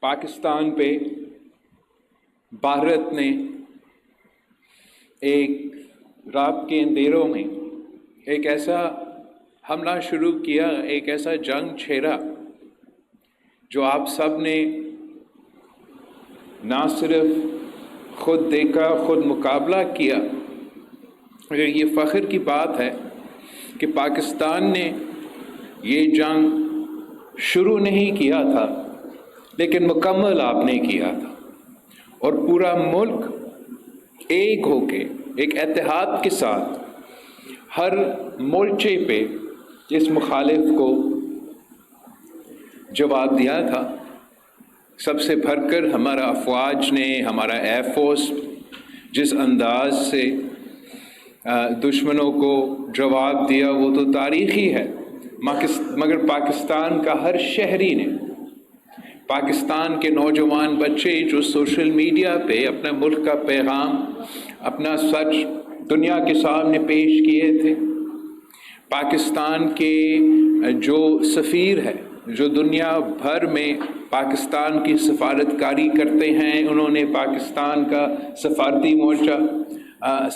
پاکستان پہ بھارت نے ایک رات کے اندھیروں میں ایک ایسا حملہ شروع کیا، ایک ایسا جنگ چھیڑا جو آپ سب نے نہ صرف خود دیکھا، خود مقابلہ کیا، مگر یہ فخر کی بات ہے کہ پاکستان نے یہ جنگ شروع نہیں کیا تھا لیکن مکمل آپ نے کیا تھا، اور پورا ملک ایک ہو کے ایک اتحاد کے ساتھ ہر مورچے پہ اس مخالف کو جواب دیا تھا۔ سب سے بڑھ کر ہمارا افواج نے، ہمارا ایئر فورس جس انداز سے دشمنوں کو جواب دیا وہ تو تاریخی ہے، مگر پاکستان کا ہر شہری نے، پاکستان کے نوجوان بچے جو سوشل میڈیا پہ اپنے ملک کا پیغام، اپنا سچ دنیا کے سامنے پیش کیے تھے، پاکستان کے جو سفیر ہے جو دنیا بھر میں پاکستان کی سفارتکاری کرتے ہیں، انہوں نے پاکستان کا سفارتی مورچہ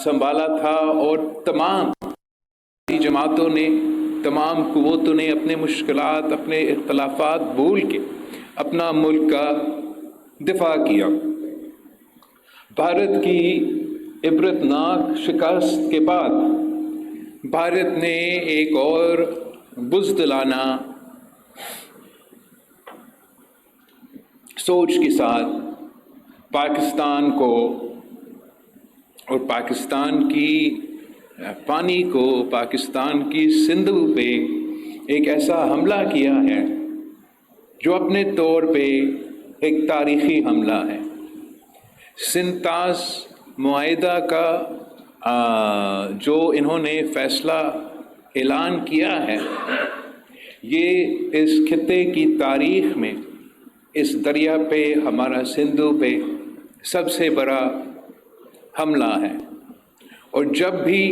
سنبھالا تھا، اور تمام جماعتوں نے، تمام قوتوں نے اپنے مشکلات، اپنے اختلافات بھول کے اپنا ملک کا دفاع کیا۔ بھارت کی عبرتناک شکست کے بعد بھارت نے ایک اور بزدلانہ سوچ کے ساتھ پاکستان کو اور پاکستان کی پانی کو، پاکستان کی سندھو پہ ایک ایسا حملہ کیا ہے جو اپنے طور پہ ایک تاریخی حملہ ہے۔ سنتاز معاہدہ کا جو انہوں نے فیصلہ اعلان کیا ہے، یہ اس خطے کی تاریخ میں اس دریا پہ، ہمارا سندھو پہ سب سے بڑا حملہ ہے، اور جب بھی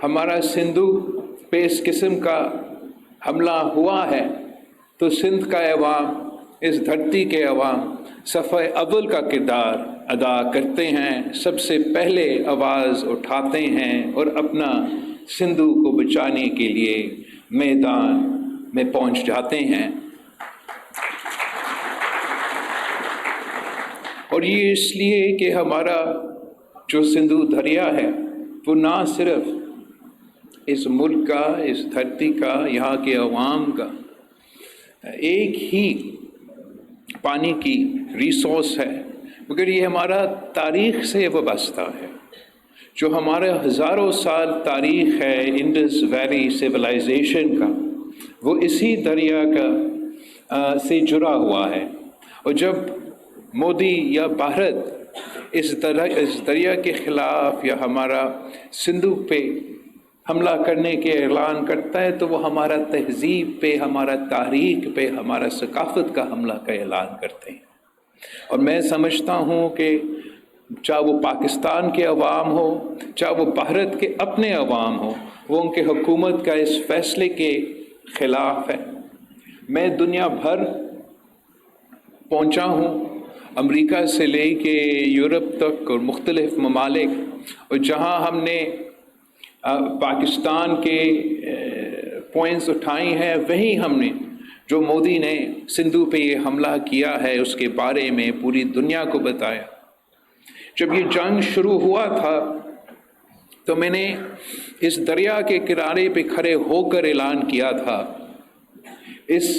ہمارا سندھو پہ اس قسم کا حملہ ہوا ہے تو سندھ کا عوام، اس دھرتی کے عوام صفحہ اول کا کردار ادا کرتے ہیں، سب سے پہلے آواز اٹھاتے ہیں اور اپنا سندھو کو بچانے کے لیے میدان میں پہنچ جاتے ہیں۔ اور یہ اس لیے کہ ہمارا جو سندھو دریا ہے وہ نہ صرف اس ملک کا، اس دھرتی کا، یہاں کے عوام کا ایک ہی پانی کی ریسورس ہے، مگر یہ ہمارا تاریخ سے وابستہ ہے، جو ہمارے ہزاروں سال تاریخ ہے انڈس ویلی سویلائزیشن کا، وہ اسی دریا کا سے جڑا ہوا ہے۔ اور جب مودی یا بھارت اس دریا کے خلاف یا ہمارا سندھو پہ حملہ کرنے کے اعلان کرتا ہے تو وہ ہمارا تہذیب پہ، ہمارا تاریخ پہ، ہمارا ثقافت کا حملہ کا اعلان کرتے ہیں۔ اور میں سمجھتا ہوں کہ چاہے وہ پاکستان کے عوام ہو، چاہے وہ بھارت کے اپنے عوام ہو، وہ ان کے حکومت کا اس فیصلے کے خلاف ہے۔ میں دنیا بھر پہنچا ہوں، امریکہ سے لے کے یورپ تک اور مختلف ممالک، اور جہاں ہم نے پاکستان کے پوائنٹس اٹھائی ہیں، وہیں ہم نے جو مودی نے سندھو پہ یہ حملہ کیا ہے اس کے بارے میں پوری دنیا کو بتایا۔ جب یہ جنگ شروع ہوا تھا تو میں نے اس دریا کے کنارے پہ کھڑے ہو کر اعلان کیا تھا، اس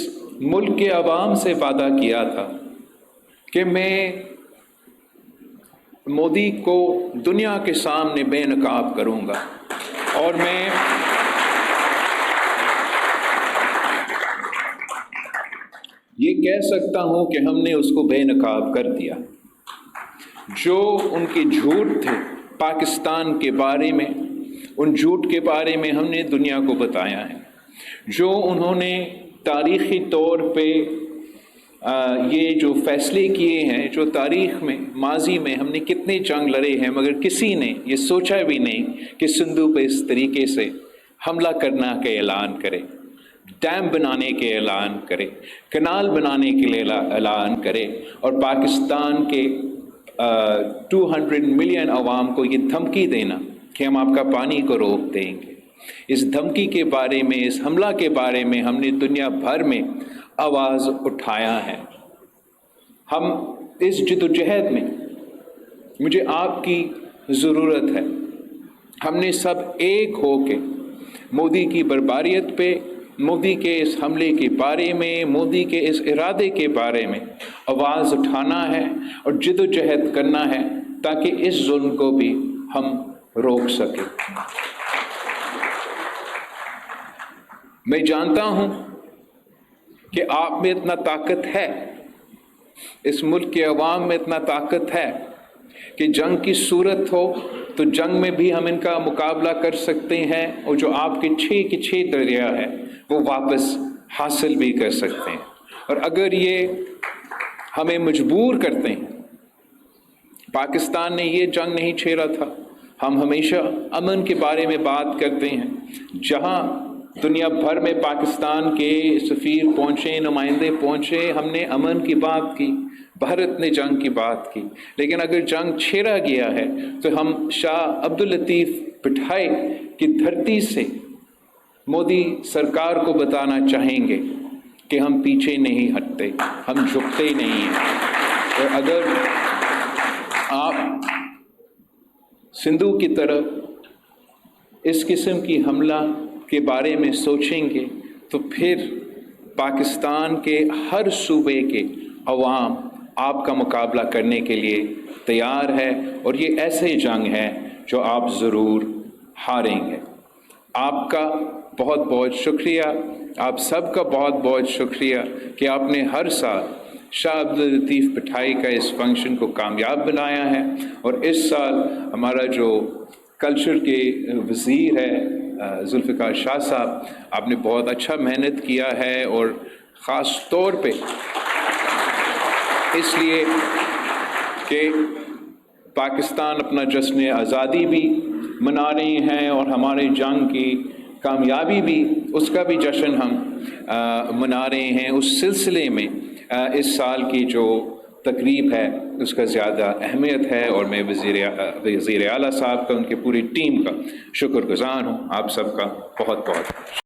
ملک کے عوام سے وعدہ کیا تھا کہ میں مودی کو دنیا کے سامنے بے نقاب کروں گا، اور میں یہ کہہ سکتا ہوں کہ ہم نے اس کو بے نقاب کر دیا۔ جو ان کے جھوٹ تھے پاکستان کے بارے میں، ان جھوٹ کے بارے میں ہم نے دنیا کو بتایا ہے۔ جو انہوں نے تاریخی طور پہ یہ جو فیصلے کیے ہیں، جو تاریخ میں، ماضی میں ہم نے کتنے جنگ لڑے ہیں، مگر کسی نے یہ سوچا بھی نہیں کہ سندھو پہ اس طریقے سے حملہ کرنا کا اعلان کرے۔ ڈیم بنانے کے اعلان کرے، کنال بنانے کے لیے اعلان کرے، اور پاکستان کے 200 ملین عوام کو یہ دھمکی دینا کہ ہم آپ کا پانی کو روک دیں گے، اس دھمکی کے بارے میں، اس حملہ کے بارے میں ہم نے دنیا بھر میں آواز اٹھایا ہے۔ ہم اس جدوجہد میں مجھے آپ کی ضرورت ہے۔ ہم نے سب ایک ہو کے مودی کی بربریت پہ، مودی کے اس حملے کے بارے میں، مودی کے اس ارادے کے بارے میں آواز اٹھانا ہے اور جدوجہد کرنا ہے تاکہ اس ظلم کو بھی ہم روک سکیں۔ میں جانتا ہوں کہ آپ میں اتنا طاقت ہے، اس ملک کے عوام میں اتنا طاقت ہے کہ جنگ کی صورت ہو تو جنگ میں بھی ہم ان کا مقابلہ کر سکتے ہیں، اور جو آپ کے 6 کے 6 دریا ہے وہ واپس حاصل بھی کر سکتے ہیں۔ اور اگر یہ ہمیں مجبور کرتے ہیں، پاکستان نے یہ جنگ نہیں چھیڑا تھا، ہم ہمیشہ امن کے بارے میں بات کرتے ہیں، جہاں دنیا بھر میں پاکستان کے سفیر پہنچے، نمائندے پہنچے، ہم نے امن کی بات کی، بھارت نے جنگ کی بات کی، لیکن اگر جنگ چھیڑا گیا ہے تو ہم شاہ عبداللطیف بھٹائی کی دھرتی سے مودی سرکار کو بتانا چاہیں گے کہ ہم پیچھے نہیں ہٹتے، ہم جھکتے نہیں ہیں۔ اور اگر آپ سندھو کی طرف اس قسم کی حملہ کے بارے میں سوچیں گے تو پھر پاکستان کے ہر صوبے کے عوام آپ کا مقابلہ کرنے کے لیے تیار ہے، اور یہ ایسے جنگ ہے جو آپ ضرور ہاریں گے۔ آپ کا بہت بہت شکریہ، آپ سب کا بہت بہت شکریہ کہ آپ نے ہر سال شاہ عبداللطیف بھٹائی کا اس فنکشن کو کامیاب بنایا ہے، اور اس سال ہمارا جو کلچر کے وزیر ہے ذوالفقار شاہ صاحب، آپ نے بہت اچھا محنت کیا ہے، اور خاص طور پہ اس لیے کہ پاکستان اپنا جشن آزادی بھی منا رہے ہیں، اور ہمارے جنگ کی کامیابی بھی، اس کا بھی جشن ہم منا رہے ہیں۔ اس سلسلے میں اس سال کی جو تقریب ہے اس کا زیادہ اہمیت ہے، اور میں وزیر اعلیٰ صاحب کا، ان کی پوری ٹیم کا شکر گزار ہوں۔ آپ سب کا بہت بہت